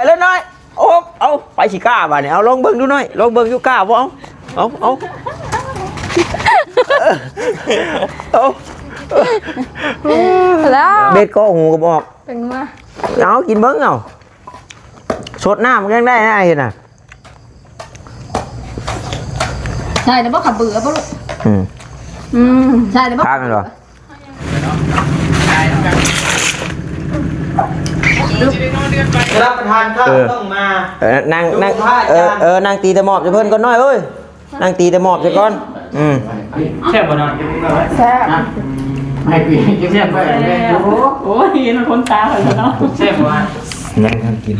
แล้วน้อยโอ้เอาไปสิกล้าบ่เนี่ยเอาลองเบิ่งดูหน่อยลองเบิ่งอยู่กล้าบ่เอาเอาแล้วเบ็ดก็หูก็บอกเป็นมาเอากินเบิ่งเอาสดน้ำมันยังได้นะเห็นน่ะใช่แต่บ่ขับเบื่อบ่ลูกใช่แต่บ่พักกันเหรอรับประทานข้าวต้องมานั่งนั่งตีตะหมอบจะเพิ่นก่อนน้อยเอ้ยนั่งตีตะหมอบจะก่อนแซ่บบ่เนาะแซ่บให้พี่แซ่บไปโอ้ยเห็นมันคนตาเลยเนาะแซ่บบ่นั่งทำกิน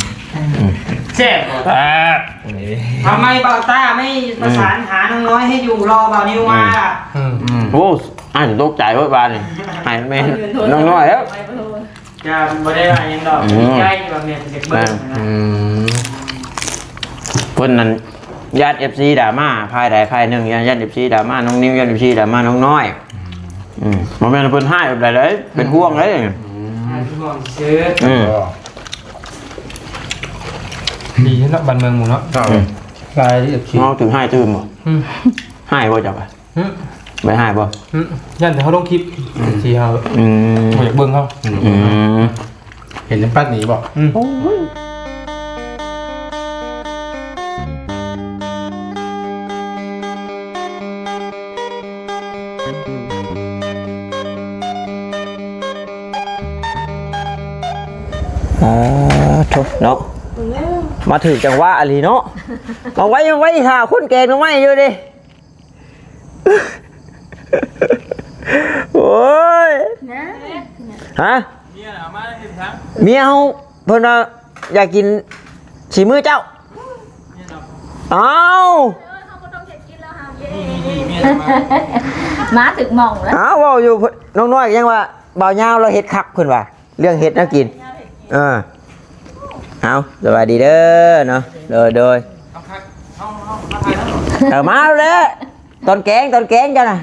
แซ่บทำไมเบาต้าไม่ประสานหาน้องน้อยให้อยู่รอเบานิวมาโอ้อ่านตกใจเว้ยบ้านนี่หายแม่น้องน้อยแล้วจะไม่ได้อะไรยังดอกใกล้แบบเนี้ยเด็กเบิ้ลเพิ่นนั้นญาติ FC ดราม่าภายใดภายหนึ่งญาติ FC ดราม่าน้องนิวญาติ FC ดราม่าน้องน้อยมันเป็นเพิ่นให้แบบใดเลยเป็นห่วงเลยห่วงซื้อดีเนาะบ้านเมืองหมู่เนาะลายที่น้องถึงให้ตื่นบ่ให้บ่จับอ่ะไม่ให้บ่ยันแต่เขาต้องคลิปทีเขาอยากเบิ่งเขาเห็นน้ำปัดหนีบอกทุกเนาะมาถึงจังหวะอะไรเนาะมาไว้ถ่าคนแกงน้องไม้อยู่ดิโอ้ยฮะเมียเขาเพิ่นว่าอยากกินสีมือเจ้าเอาม้าถึกมองแล้วเอาว่าอยู่น้องน้อยยังว่าบ่าวยาวเราเฮ็ดคักเพิ่นว่าเรื่องเฮ็ดน่ากินเอาสวัสดีเด้อเนาะโดยมาเลยตอนแกงจ้ะน่ะ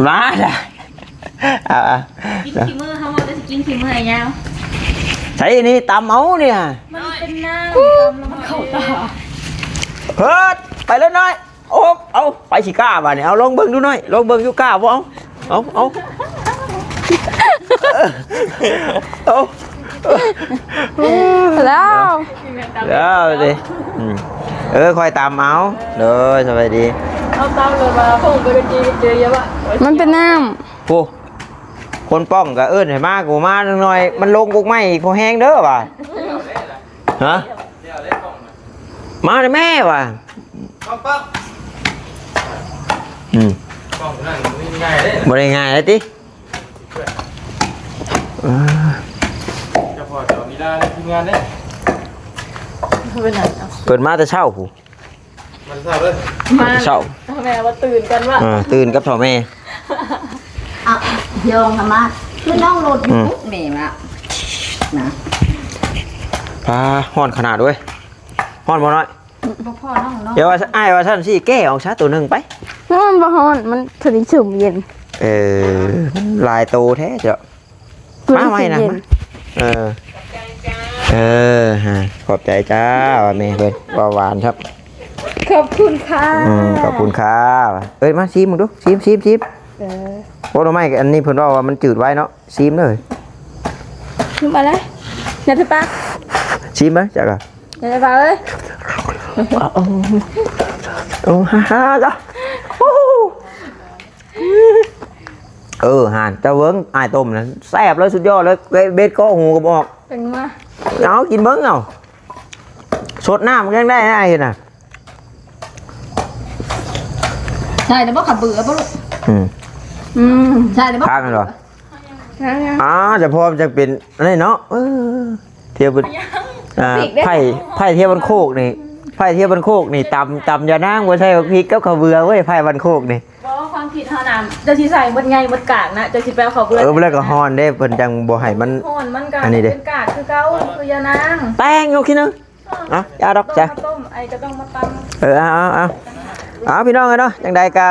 มาจ้ะกินขี้มือเขาบอกจะกินขี้มือไอ้ยาวใช่นี่ตำเอาเนี่ยมันเป็นน้ำตำแล้วมันเข้าตาเฮ้ยไปแล้วน้อยโอ้เอาไปสิกล้าบ่เนี่ยเอาลองเบิ่งดูหน่อยลองเบิ่งอยู่กล้าบ่เอาแล้วดิคอยตามเอาเลยสบายดีเอาตามเลยมาพงไปกันจีเจอเยอะวะมันเป็นน้ำผู้คนป้องก็เอิ้นให้มากูมาหน่อยมันลงกุกไม้เขาแห้งเด้อว่ะฮะมาเลยแม่ว่ะป้องนั่นง่ายเลยบ่ได้ง่ายเลยติจะพอจะมีได้ทีมงานเนี่ยเปิดมาแต่เช้าผู้มันเช้าเลยมาเช้าแม่ว่าตื่นกันว่าตื่นกับพ่อแม่โยงธรรมะคือน้องรถอยู่แม่มานะพาฮ้อนขนาดด้วยฮ้อนบ่น้อยพ่อน้องเนาะเดี๋ยวว่าอ้ายว่าท่านสิแก้ออกซะตัวนึงไปมันบ่ฮ้อนมันถึงชุ่มเย็นลายโตแท้เจ้ามาใหม่นะฮะขอบใจจ้าว่าแม่เพิ่นว่าหวานครับขอบคุณค่ะขอบคุณค่ะมาชิมมึงดูชิมโอ้ทำไมอันนี้เพิ่นว่ามันจืดไว้เนาะชิมเลยชิมมาเลยอย่าถือปากชิมไหมจ้ะก่ะอย่าถือปากเลยฮ่าจ้ะหานเจ้าเวิ้งอ้ายต้มนะแซ่บเลยสุดยอดเลยเบ็ดก็หูก็บอกเป็นมาเอากินเบิ้งเอาสดน้ำมันยังได้นะเห็นน่ะใช่แต่บ่ขับเบื่อบ่ลูกใช่แต่บ่พักกันเหรอจะพอจะเป็นอะไรเนาะเทียบเป็นไผ่เทียบบันโคกนี่ไผ่เทียบบันโคกนี่ตำยานางบ่ใช่พริกกับข้าวเบื่อเว้ยไผ่บันโคกนี่ความผิดเท่านั้นจะสิใส่บดไงบดกากนะจะสิแปลเขาเบื่อแล้วก็ฮอนได้เพิ่นจังบ่ให้มันฮอนมันกากเป็นกากคือเก่าคือยานางแป้งอยู่คิดนึงยาดอกจ้ะต้มไอ้ก็ต้องมาตำเอาพี่น้องเนาะจังใดก็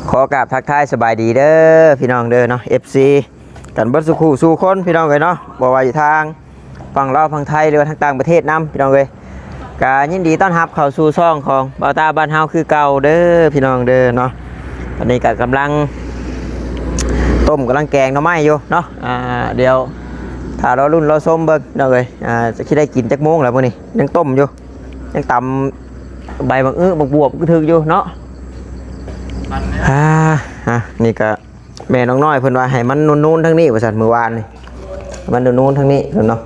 ขอกราบทักทายสบายดีเด้อพี่น้องเด้อเนาะ FC กันเบิดสุขสู่คนพี่น้องเนาะบ่ว่าอยู่ทาง ฝั่งลาวฝั่งไทยหรือว่าทางต่างประเทศนำพี่น้องเอ้ยก็ยินดีต้อนรับเข้าสู่ช่องของเบาตาบ้านเฮาคือเก่าเด้อพี่น้องเด้อเนาะตอนนี้ก็กำลังต้มกำลังแกงหน่อไม้อยู่เนาะเดี๋ยวถ้าเรารุ่นเราส้มเบิ่งเนาะเอ้ยจะคิดได้กินจักโมงแล้วมื้อนี้ยังต้มอยู่ยังตำใบบักบักบวบก็ถึกอยู่เนาะนี่ก็แม่น้องน้อยเพิ่นว่าให้มันนูนๆทั้งนี้ว่าซั่นมื้อวานนี่มันนูนๆทั้งนี้เพิ่นเนาะ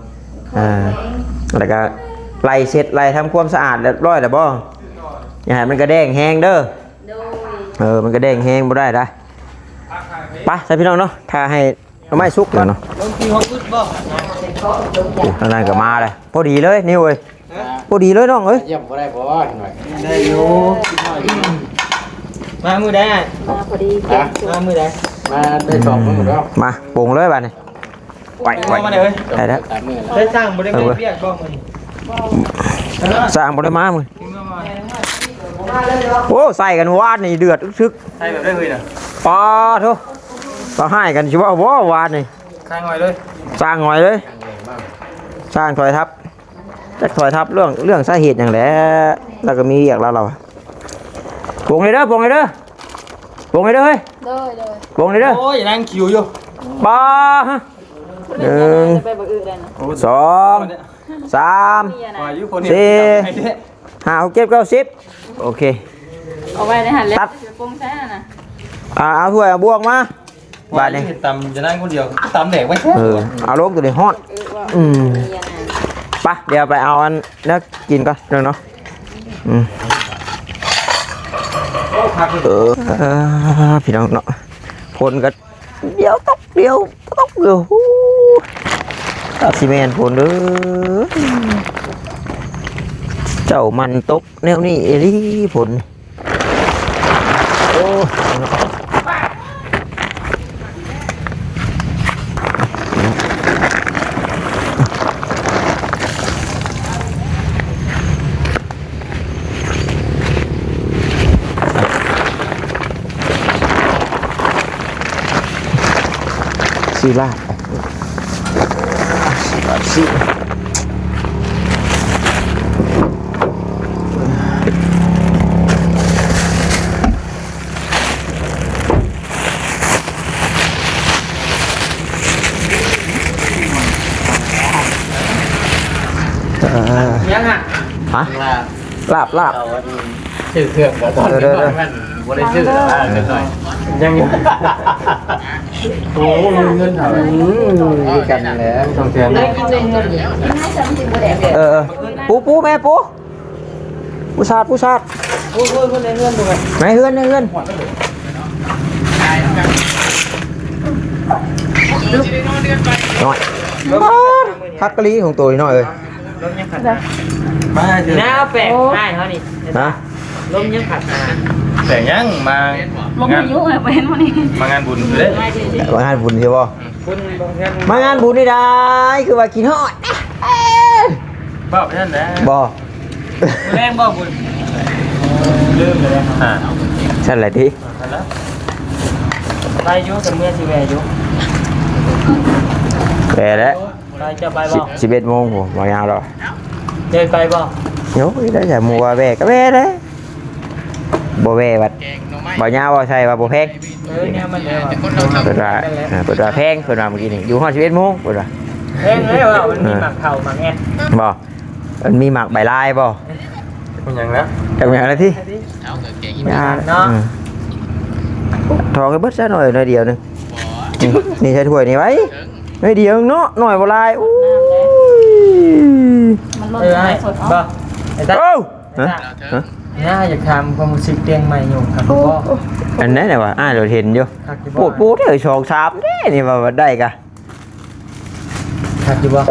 แล้วก็ไล่เช็ดไล่ทำความสะอาดเรียบร้อยแล้วบ่อย่าให้มันกระแดงแห้งเด้อมันกระแดงแห้งบ่ได้ไปใส่พี่น้องเนาะถ้าให้เอาไม้สุกแล้วเนาะลงที่ห้องอึดบ่ ทางนั้นก็มาเลยพอดีเลยนิ้วเอ้ยพอดีเลยน้องเอ้ย เยี่ยมบ่ได้บ่หน่อย ได้อยู่มามือได้มาพอดีแกง มามือได้ มาได้2มื้อแล้ว มาปรุงเลยบัดนี้ไว้ มาเลย ได้แล้ว 3มื้อแล้ว ได้สร้างบริเวณเปียกบ่มือ สร้างบ่ได้มามึงโอ้ใส่กันวาดนี่เดือดทึก ใช่แบบได้เลยนะ ปอโธ่ก็ให้กันสิว่าบ่วาดนี่ ข้างหน่อยเลย สร้างหน่อยเลยสร้างถอยทับจักถอยทับเรื่องสาเหตุอย่างแหละแล้วก็มีเรียกเราปรุงเลยเด้อปรุงเลยเด้อปรุงเลยเด้อเฮ้ยปรุงเลยเด้อ โอ้ยนั่งคิวอยู่ ปอฮะ1 2 3 อายุคนนี้ 5 6 7 9 10โอเค เอาไว้ในหันเล็บ ตัด ปรุงใช่น่ะ เอาถ้วยเอาบวงมาบาดนี้ ตำจะนั่งคนเดียวตำแดกไว้ เอาลงตัวนี้ฮอดไปเดี๋ยวไปเอาอันนักกินก่อนเนาะพี่น้องเนาะผลก็เดี๋ยวตกตัดซีเมนต์ผลเด้อเจ้ามันตกแนวนี้เอลี่ผลโอ้ซีลาซียังอ่ะ ฮะลาบ ชื่อเครื่องแล้วตอนนี้มันบ่ได้ชื่อแล้วนิดหน่อยยังอยู่โอ้เงินเท่าไหร่กันแล้วต้องเตือน เลยกินเลยเงินให้ฉันกินบ่แดก ปูแม่ปูชาด พูดในเรื่องดูกัน ไหนเฮือนน้อยพักกะลีของตัวน้อยเลย มาถึงหน้าแปลกง่ายเขานี่ นะ ลมยังผัด แต่ยังมา ลงอายุไปเห็นวันนี้ มางานบุญอยู่เด้ มางานบุญใช่ป่ะ คุณบางท่าน มางานบุญนี่ได้คือว่ากินฮอด บ้าไปนั่นแหละ บ่ แรงบ่คุณลืมเลยครับ ฉันแหละที่ ไปยุกับเมื่อสิแวยุ แก่แล้ว ไปจะไปบ่ 11 โมงผมมายาวแล้ว เดินไปบ่ โยได้แต่มัวแวก็แวเด้บ่แวบัดบ่ยาวบ่ใช่ว่าบ่แพง เนี่ยมันเลยว่า เปิดว่าแพงเปิดว่าเมื่อกี้นี่อยู่ฮอด11 โมงเปิดว่า แพงเลยว่ามันมีหมักเข่าหมักแอด บ่มันมีหมักใบลายบ่ มันยังแล้ว จังอย่างไรที่ทองก็เบิดซะหน่อยเดียวนึงนี่ใช้ถ้วยนี่ไว้หน่อยเดียวเนาะหน่อยบ่ลายอู้ มันลด ให้ สด บ่ไอ้ตา โอ้ฮะ น่าอยากทำความรู้สึกเตียงใหม่อยู่ครับพ่อ อันนั้นน่ะว่าเราเห็นอยู่ปูดเด้อ2 3เด้นี่ว่าได้กะ ครับอยู่บ่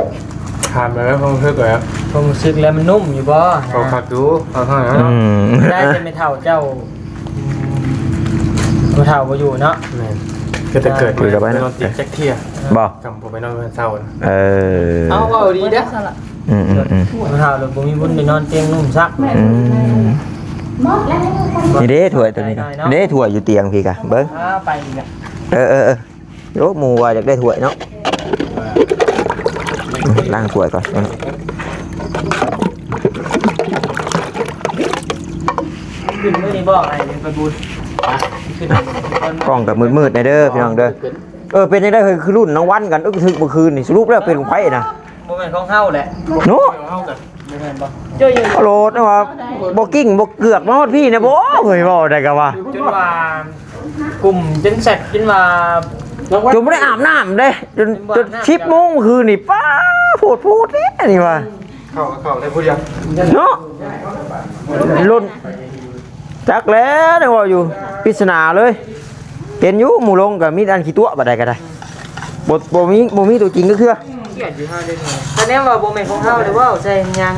ทานไปแล้วคงเพิ่งก่อนครับ ความรู้สึกแล้วมันนุ่มอยู่บ่ เขาขัดดูเอาข้างหลัง ได้จะไม่เท่าเจ้าบ่เท่าบ่อยู่เนาะ ก็จะเกิดนอนติดแจ็คเทีย บ่ จำผมไปนอนเศร้า เอาว่าดีเด้อ บ่เท่าแล้วบ่มีบุญได้นอนเตียงนุ่มซัก นี่เด้ถ้วยตัวนี้เด้ถ้วยอยู่เตียงพี่กะเบิ่ง ไปอีกอ่ะ โยหมู่ว่าอยากได้ถ้วยเนาะ ล้างถ้วยก่อน ขึ้นมื้อนี้บอกอะไรไปบุญขึ้น กล้องกับมืดๆในเด้อพี่น้องเด้อเป็นยังไงคือรุ่นน้องวันกันถึกเมื่อคืนนี่สรุปแล้วเป็นของไผนะ บ่แม่นของเฮาแหละ โน้ เฮากันบ่แม่นบ่ โลดนะว่าบ่กิ้งบ่เกือกมาฮอดพี่นะบ่เฮ้ยบ่ได้ก็ว่า จนว่ากลุ่มจนเสร็จจนว่า จนบ่ได้อาบน้ำเด้จน10 โมงเมื่อคืนนี่ป้าพูดแท้นี่ว่า เข้าได้ผู้เดียว เนาะรุ่นจักแล้วได้ว่าอยู่ปริศนาเลยเห็นอยู่หมู่ลงก็มีอันขี้ตัวบ่ได้ก็ได้บ่มีตัวจริงก็คือ เขียนอยู่เฮาได้ไงแต่แน่ว่าบ่แม่นของเฮาเด้อว่าใส่หยัง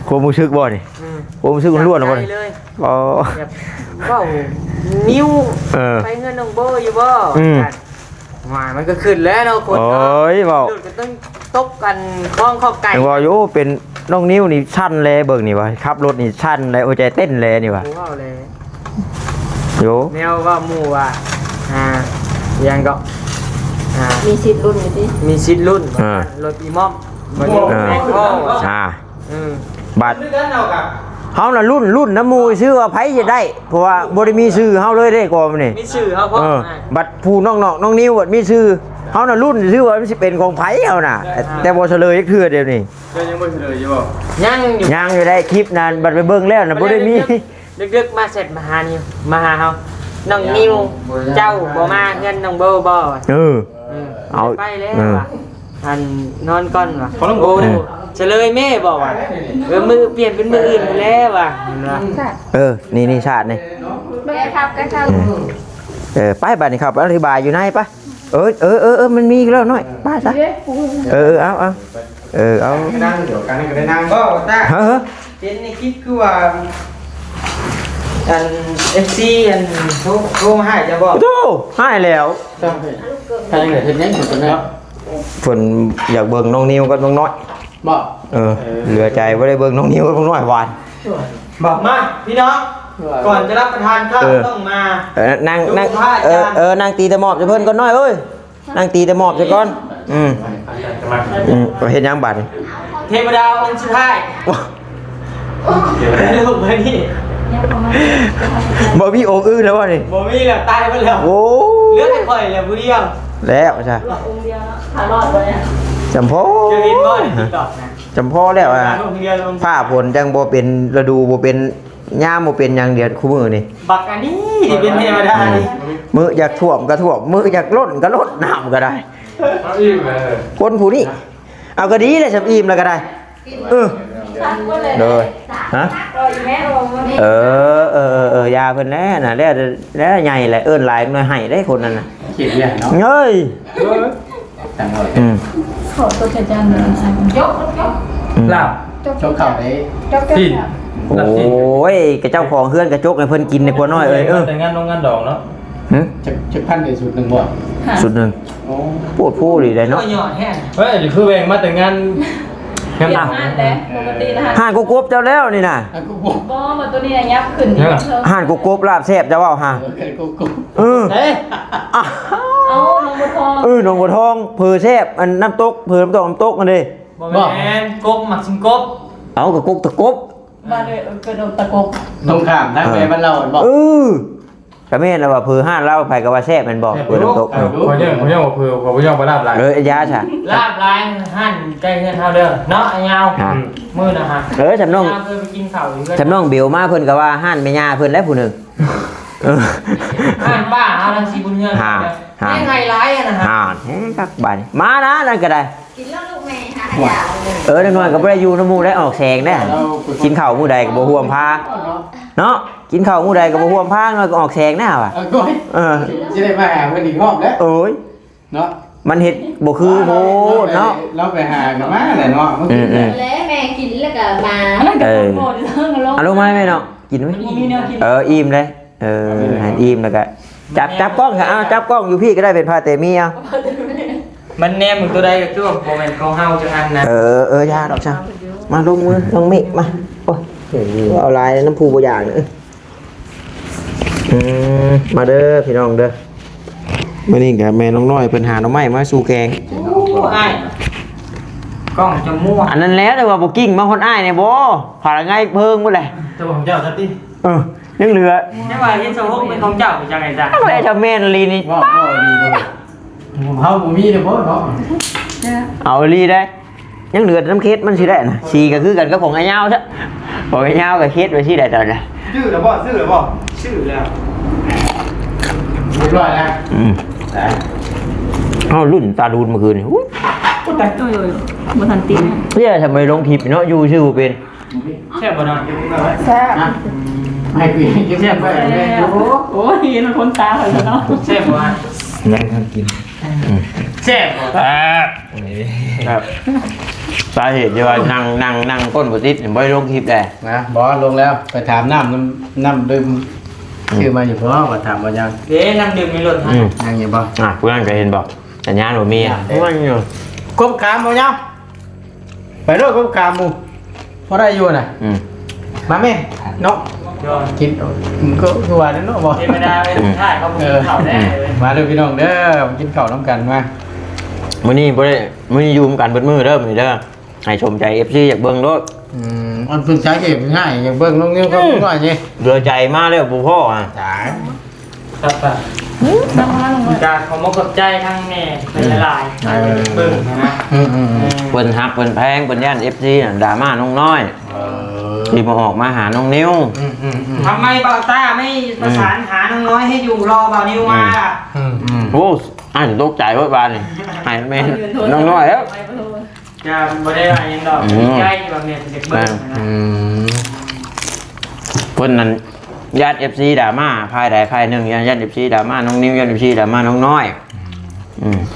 ความรู้สึกบ่นี่ความรู้สึกล้วนๆบ่นี่ เลย อ๋อ แบบเว้านิ้ว ไปเงินน้องโบอยู่บ่หวายมันก็ขึ้นแล้วเนาะคน โอ้ยเว้า หลุดก็ต้องตบกันคล้องข้อไก่ ว่าอยู่เป็นน้องนิ้วนี่ชั้นแลเบิ่งนี่ว่าขับรถนี่ชั้นแลหัวใจเต้นแลนี่ว่า หมูเว้าเลย โย แนวว่าหมู่ว่ายังก็ มีสิทธิ์รุ่นอยู่ดิ มีชิดรุ่นรถอีมอมบ่ได้แม่งพ่อ บัดเฮาน่ะรุ่นน้ำหมู่ชื่อว่าไผจะได้เพราะว่าบ่ได้มีชื่อเฮาเลยเด้ก่อนนี่ มีชื่อเขาพ่อ บัดผู้น้องนิ้วบัดมีชื่อเฮาน่ะรุ่นชื่อว่ามันสิเป็นของไผเฮาน่ะแต่บ่เฉลยจักเทื่อเดียวนี่ ยังไม่เฉลยอยู่บ่ ยังอยู่ ยังอยู่ได้คลิปนั้นบัดไปเบิ่งแล้วน่ะบ่ได้มี ดึกๆมาเสร็จมาหานิวมาหาเฮาน้องนิวเจ้าบ่มาเงินน้องโบบ่ เอา ไปแล้วว่ะอันนอนก่อนว่ะโอ้เฉลยแม่บอกว่ามือเปลี่ยนเป็นมืออื่นไปแล้วว่ะ นี่ชาตินี่ แม่ครับก็ครับ ไปบัดนี้ครับอธิบายอยู่ไหนปะมันมีแล้วหน่อยไปซะเอา นั่งเดี๋ยวกันก็ได้นั่ง ก็ตา เฮ้อ เป็นในคลิปคือว่าอัน FC อันโทรมาให้จะบอก โธ่ให้แล้ว ใครยังไงเห็นยังอยู่ตรงนี้ ฝนอยากเบิ่งน้องนิวกับน้องน้อย บ่ เหลือใจบ่ได้เบิ่งน้องนิวกับน้องน้อยหวาน บอกมาพี่น้องก่อนจะรับประทานข้าวต้องมา นั่งนั่งตีตะหมอบจะเพิ่นก่อนน้อยเอ้ยนั่งตีตะหมอบจะก่อนเฮ็ดยังบัด เทวดาองค์สุดท้ายลูกไปนี่ บ่มีองค์อื่นแล้วบ่นี่ บ่มีแล้วตายไปแล้ว โอ้ เหลือแต่ข่อยแล้วผู้เดียว แล้วจ้ะ องค์เดียวขารอดเลย จำพ่อ จะเห็นบ่ใน TikTok นะ จำพ่อแล้วอ่ะ องค์เดียวลง ผ้าผลจังบ่เป็นฤดูบ่เป็นย่ามบ่เป็นหยังเดือนคู่มือนี่ บักอันนี้ที่เป็นเทวดานี่ มืออยากท่วมก็ท่วมมืออยากล้นก็ล้นน้ำก็ได้ เอาอิ่มเลย คนผู้นี้เอาก็ดีเลยสำอิ่มแล้วก็ได้เลยฮะยาเพิ่นแล้วน่ะแล้วใหญ่แหละเอิ้นหลายหน่อยให้ได้คนนั้นน่ะ เขียนเนี่ยเนาะ เฮ้ย แต่งหมด ขอตัวจัดจานเลยยก ลาบชกเข่าได้ ที่ โอ้ยกระเจ้าของเฮือนกระจกให้เพิ่นกินในครัวน้อยเอ้ยแต่งงานน้องงานดอกเนาะ จะพันในสุดหนึ่งบ่ สุดหนึง โอ้ พูดดีได้ ก็ เนาะ หยอดแห้ง เฮ้ยหรือคือแบ่งมาแต่งงานงาน งานแล้วปกตินะฮะ ห่านกูกบเจ้าแล้วนี่น่ะ กูบอก บ่มาตัวนี้ยับขึ้นนี่เธอ ห่านกูกบลาบแซ่บจะเว้าห่า กู เออ เฮ้ย เอาลงบนทอง หนองบัวทองเผือแซ่บอันน้ำตกเผือน้ำตกกันดิ บ่แม่นกบหมักซิงกบ เอากระกุกตะกบ มาเลยกระโดดตะกบ ตรงข้ามทั้งแม่บ้านเราบอก กระเม่นแล้วว่าเผือห้านเล่าไผก็ว่าแซ่บแมันบอกเผือน้ำตก ผมยังว่าเพื่อผมยังมาลาบหลาย ยาใช่ ลาบลายหั่นใกล้เงินเท่าเด้อเนาะไอ้ยาวมื้อนะฮะ จำน้อง เคยไปกินข้าวอยู่ จำน้องเบลมาเพิ่นก็ว่าห้านแม่ย่าเพิ่นแล้วผู้หนึง หั่นป้าเอาลังสีบุญเงินแม่ไงร้ายอ่ะนะฮะ คักบาดมานะนั่นก็ได้ กินแล้วลูกแม่หา เด็กน้อยก็บ่ได้อยู่น้ำหมู่ได้ออกแสงได้กินข้าวมื้อใดก็บ่ห่วมพาเนาะกินข้าวมื้อใดก็บ่ห่วมพาน้อยก็ออกแสงแน่ว่ะ ก้อยจะได้มาหาวันอีกรอบแล้ว โอ้ย เนาะ มันเฮ็ดบ่คือโหดเนาะ เราไปหากันมาแหละเนาะเมื่อกี้ แล้วแม่กินแล้วก็มา เอาลงมาไหมเนาะกินไหมอิ่มเลยให้อิ่มแล้วก็จับกล้องค่ะเอาจับกล้องอยู่พี่ก็ได้เป็นพาเตมีเอา มันแนมมึงตัวใดก็คือโมเมนต์ของเฮาจังอันนะ ยาดอกช่างมาลงมือลงมิมาโอ้ยเอาลายน้ำพูบ่อย่างนึงมาเด้อพี่น้องเด้อมานี่กับแม่น้องน้อยเป็นหาน้องไม้มาสู่แกง โอ้ย กล้องจะมั่ว อันนั้นแล้วแต่ว่าบ่กิ้งมาคนอ้ายเนี่ยบ่ผ่านไงเพิ่งบ่แหละ ตัวของเจ้าสักที ยังเหลือ ใช่ป่ะเห็นโซ่เป็นของเจ้าจังไงจ้ะ ไอ้เจ้าแม่นลีนี่ ว่าดีเลยเฮาบ่มีเด้อบ่เนาะ เอาลีได้ยังเหลือน้ำเค็ดมันสิได้นะสีก็คือกันกับของไอ้ยาวซะของไอ้ยาวกับเค็ดไว้สิได้ตอนน่ะ ชื่อหรือบ่ชื่อหรือบ่ ชื่อแล้ว เรียบร้อยแล้ว เอารุ่นตาดูนเมื่อคืนนี่อุ๊ย บ่ทันติด เพื่อทำไมลงคลิปเนาะอยู่ชื่อบ่เป็น แช่บ่นอน แซ่บ ให้พี่กินแซ่บไปเลย โอ้ยเห็นคนตาเหรอเนาะ แช่บ่อ่ะ ยังทำกิน แช่บ่ ครับสาเหตุที่ว่านั่งก้นบ่ติดนี่บ่ได้ลงคลิปได้ นะบอสลงแล้วไปถามน้ำดื่มชื่อมาอยู่เพราะว่าถามว่ายัง เด้น้ำดื่มในรถฮะ ยังอยู่บ่ ผู้นั้นก็เห็นบอกสัญญาณบ่มีมันอยู่ กบขามบ่ยังไปโลดกบขามหมูพอได้อยู่น่ะมาแม่เนาะ ยอม กินก็คือว่าเนาะบ่ เทวดาเป็นท่ายเขาบอกเขาได้เลย มาเด้อพี่น้องเด้อกินข้าวน้ำกันมา มื้อนี้บ่ได้มื้อนี้อยู่กันเบิดมื้อเด้อมื้อนี้เด้อให้ชมใจ FC อยากเบิ่งโลด อันเป็นสาเหตุง่ายอย่างเบิ่งน้องนิ้วก็ง่ายนี่ เรือใจมาแล้วบ่พ่ออ่ะ ตาย ครับป่ะการขอมกับใจทั้งแม่เป็นหลายเบิ่งนะ เพิ่นฮักเพิ่นแพงเพิ่นย่าน FC น่ะดราม่าน้องน้อยที่มาออกมาหาน้องนิ้ว ทำไมเบาต้าไม่ประสานหาน้องน้อยให้อยู่รอเบานิวมา โอ้อ่านตกใจเบิดบานนี่ให้แม่น้องน้อยแล้ว จะบ่ได้อะไรยังดอกใจบางเนี่ยเด็กเบิ่งนะ เพิ่นนั่นญาติ FC ดราม่าภายใดภายหนึ่งญาติ FC ดราม่าน้องนิ้วญาติ FC ดราม่าน้องน้อย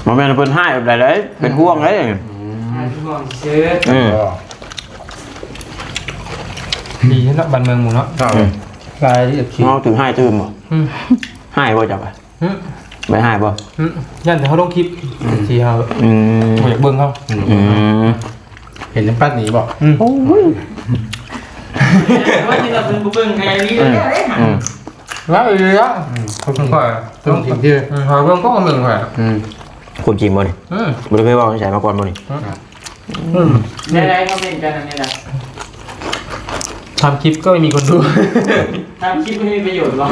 บ่แม่นเพิ่นให้แบบใดเลยเป็นห่วงเลย ห่วงซื้อ ดีเนาะบ้านเมืองหมู่เนาะลายที่ขี้ เฮาถึงให้ตื่มบ่ให้บ่จับอ่ะไม่ให้บ่ ยันแต่เขาลงคลิปที่เขาอยากเบิ่งเขา เห็นน้ำปัดหนีบอก ว่าที่เราเป็นผู้เบิ่งไงนี่เลย แล้วอีกแล้วเขาเพิ่งค่อย ต้องทิ้งที่ เขาเบิ่งก็เบิ่งค่อย คนจริงบ่นี่บ่ได้เคยเว้าใส่มาก่อนบ่นี่ ได้เขาเป็นกันนี่แหละ ทำคลิปก็ไม่มีคนดู ทำคลิปไม่มีประโยชน์หรอก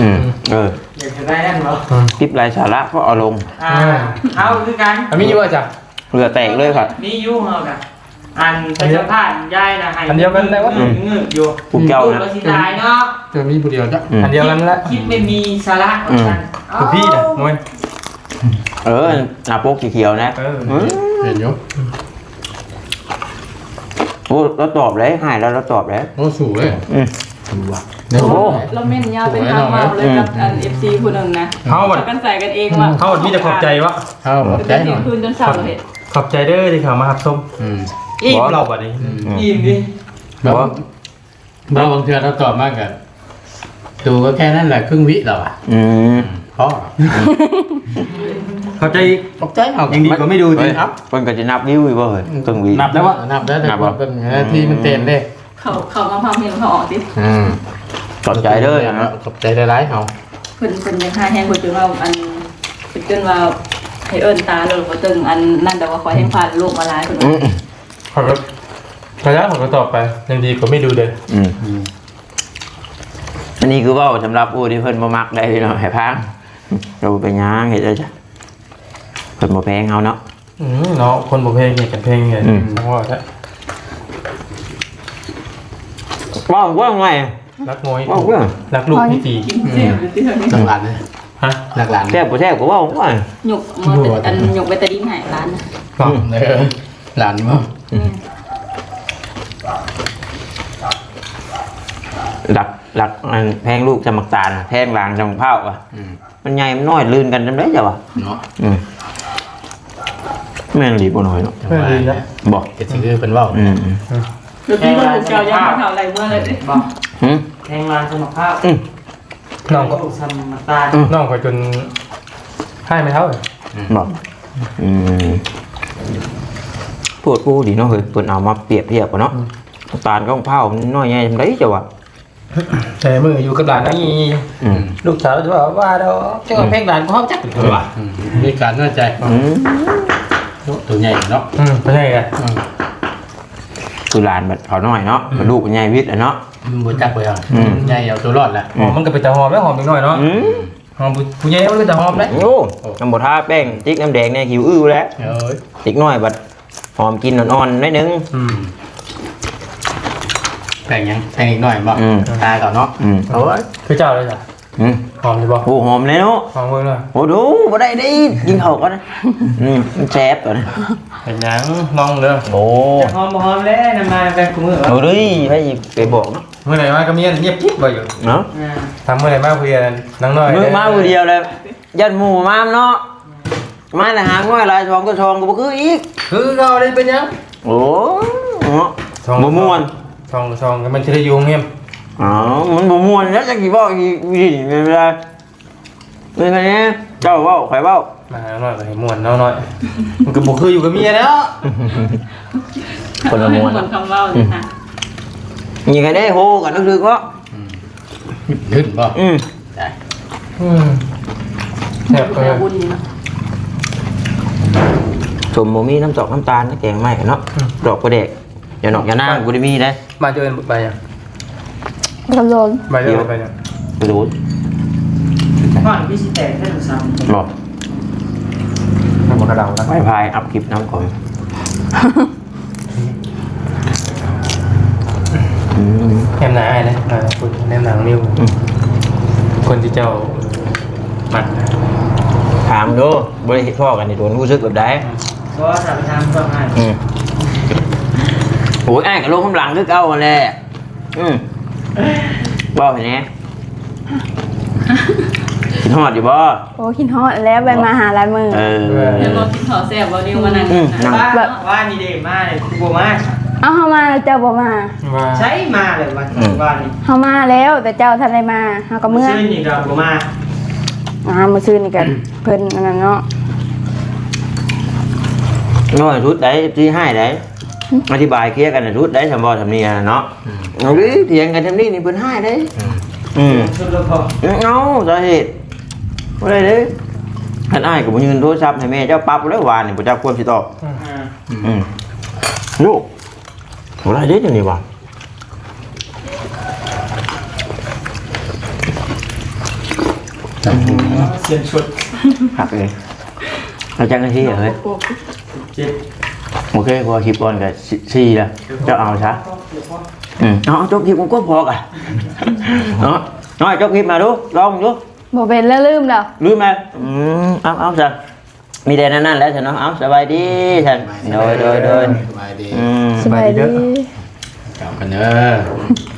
อยากจะได้นั่นหรอ คลิปไร้สาระก็เอาลง เอาคือกัน อันนี้อยู่ว่าจ้ะ เรือแตกเลยครับ นี่ยุ่งเหรอกันอันเป็นสภาพยายนะให้ อันเดียวกันได้วะ เงือกอยู่ พวกเจ้านะ ลูกสิตายเนาะ จะมีบุเดียวจ้ะ อันเดียวกันละ คลิปไม่มีสาระเหมือนกัน คือพี่น่ะมวย หน้าปกเขียวๆนะ เห็นอยู่ โอ้เราตอบเลยหายแล้วเราตอบแล้ว โอ้สูงเลยสูงว่ะ โอ้ เราเม่นยาวเป็นทางเมาเลยกับอัน FC ผู้นึงนะ เขาหมด กันใส่กันเองว่า เขาหมดมีแต่ขอบใจวะ เข้า จะ ใจ เป็น หน่อย คืนจนเช้าเราเห็น ขอบใจเด้อที่เขามาหับส้มอิ่มเราบัดนี้ อิ่มดิ แล้วบางเทื่อเราตอบมากกันดูก็แค่นั้นแหละครึ่งวิเราอ่ะพอ ขอบใจ ตกใจเอา ยังดีกว่าไม่ดูจริงครับ เพิ่นก็จะนับวิวอีกบ่เฮ้ยตึงวี นับแล้ววะ นับได้แต่เป็นที่มันเต็มเลย เขามาพาเมนเขาออกดิ ตอบใจเด้อ ตกใจร้ายเขา เพิ่นยังหาแห้งคนจนว่าอันจนว่าให้เอิ้นตาเลยบ่ตึงอันนั่นแต่ว่าขอให้ผ่านลูกมาหลายคน ขอบพยายามผมก็ตอบไปยังดีกว่าไม่ดูเลย อันนี้คือเว่าสำหรับผู้ที่เพิ่นบ่มักได้พี่น้องให้พังเราไปย่างเฮ็ดได้จ้ะเพิ่นบ่แพงเฮาเนาะ เนาะคนบ่เพลงเนี่ยกันเพลงเนี่ยว่าแท้ ว่าไง รักมวย ว่า รักลูกพี่ตี เจ็บอยู่ที่เท่านี้ หลักหลานเลย ฮะ หลักหลาน แซ่บบ่แซ่บก็ว่า หยกมาอันหยกไปตะดินหายร้าน ก็ หลานมั้ง หลักอันแพงลูกจำมักตาลแพงลางจำเผาอ่ะมันใหญ่มันน้อยลื่นกันจำได้จ้ะวะ เนาะ แม่นดีบ่น้อยเนาะ ไม่ดีนะ บอก เจ็ดสิบเป็นว่า คือพี่ว่าเจ้าย่างเขาอะไรเมื่อเลยดิ บอกแทงลานสมภาพ น้องก็ สมตา น้องก็จนให้ไม่เท่าเลย บอกปวดปูดีเนาะเฮ้ยเพิ่นเอามาเปรียบเทียบกันเนาะตาลกับเผามันน้อยใหญ่จำได้จ้ะวะ แต่มืออยู่กับหลานนี่ลูกสาวจะว่าเราเจ้าเพลงหลานก็ห้องจักตัว มีการน่าใจตัวใหญ่เนาะ ไม่ใช่ไง คือหลานบัดเขาน้อยเนาะบัดลูกใหญ่วิทย์อ่ะเนาะ บ่จักไปอ่ะใหญ่เอาตัวรอดแหละ หอมมันก็เป็นแต่หอมแล้วหอมอีกหน่อยเนาะหอมผู้ใหญ่มันก็จะหอมได้ โอ้น้ำบดทาแป้งจิ๊กน้ำแดงเนี่ยหิวอื้อแล้ว เอ้ย จิ๊กน้อยบัดหอมกินอ่อนๆนิดนึง แป้งยังแป้งอีกหน่อยบ่ตาก่อนเนาะ โอ้ย คือเจ้าเลยจ้ะหอมใช่ปะ โอ้หอมเลยเนาะ หอมเลย โอ้ดูบ่ได้ดิกินข้าวก่อนนะมันแซ่บก่อนนะ เป็นยังลองเลย โอ้ จะหอมแล้วนำมาเป็นคู่มือ โหดิให้ไปบอกเนาะ เมื่อไหร่มาก็มีเงียบกิ๊บไปอยู่ เนาะ ทำเมื่อไหร่มาคุยกันนั่งน้อย มือมามือเดียวเลยยันหมู่มาเนาะมาแต่หางว่าลายทองก็ทองก็บ่คืออีก คือเราเลยเป็นยัง โอ้เนาะบ่ม่วน ซองมันจะได้ยุงเงียบ อ๋อมันบ่ม่วนแล้วจักสิเว้าอีกวิธีไม่ได้เป็นไงเนี่ยเจ้าเว้าข่อยเว้า มาหน่อยก็ให้ม่วนน้อยมันก็บ่คืออยู่กับเมียแล้ว คนละม่วน คนคำเว้าเลยค่ะ มีใครได้โหกันนึกถึกว่า ขึ้นบ่ ได้ แซ่บไป แต่บุญนี่เนาะ ชมบ่มีน้ำตกน้ำตาลแกงไม้เนาะดอกกระเดกอย่าหนอกอย่านางกูได้มีได้ มาเจอไปยัง กระโดด ไปเจอไปยัง กระโดด ก่อนพี่สิแตกให้หนูซ้ำ บอก ทำกระดังแล้ว ไม่พายอัพคลิปน้ำก่อน แนมหนาไอ้เลยคุณแนมหนังนิ้วคนที่เจ้ามัด ถามดูบริเหตุพ่อกันนี่โดนรู้สึกแบบใด ก็สามทางก็ง่าย โอ้ยไอ้กับโลกข้างหลังคือเก่าแหละบ่เห็นไหมกินฮอดอยู่บ่ โอ้ขินฮอดแล้วไปมาหาลายมือ แล้วก็กินข้าวแซ่บบ่นิวมานั่ง นั่ง ว่านี่เด้มาเลยคือบ่มา เอาเข้ามาแล้วเจ้าบ่มา ว่า ใช้มาเลยว่านี่ เข้ามาแล้วแต่เจ้าทันได้มาเฮาก็เมื่อ ซื้อนี่ก็บ่มา มาซื้อนี่กันเพิ่นอันนั้นเนาะ น้อยชุดได้ที่ให้ได้อธิบายเคลียร์กันในชุดได้ทำบ่ทำนี่เนาะเอาดิเถียงกันทำนี่นี่เพิ่นให้ได้สุดแล้วพอ เอาสาเหตุบ่ได้เด้ท่านอ้ายก็บ่ยืนโทรศัพท์ให้แม่เจ้าปรับแล้ววานนี่บ่จักควรสิตอบลูกบ่ได้เด้จังนี่ว่ะ เสียงชุด หักเลยเอาจังกันที่เฮ้ย เจ็บ โอเคพอคลิปก่อนกับซีแล้วเจ้าเอาซะเอาจบคลิปก็พอกันเนาะน้อยจบคลิปมาดูลองดู บ่เป็นแล้วลืมแล้ว ลืมไหมเอาจ้ะมีแต่นั่นแล้วฉันเนาะเอาสบายดีฉันโดย สบายดี สบายดี กลับกันเด้อ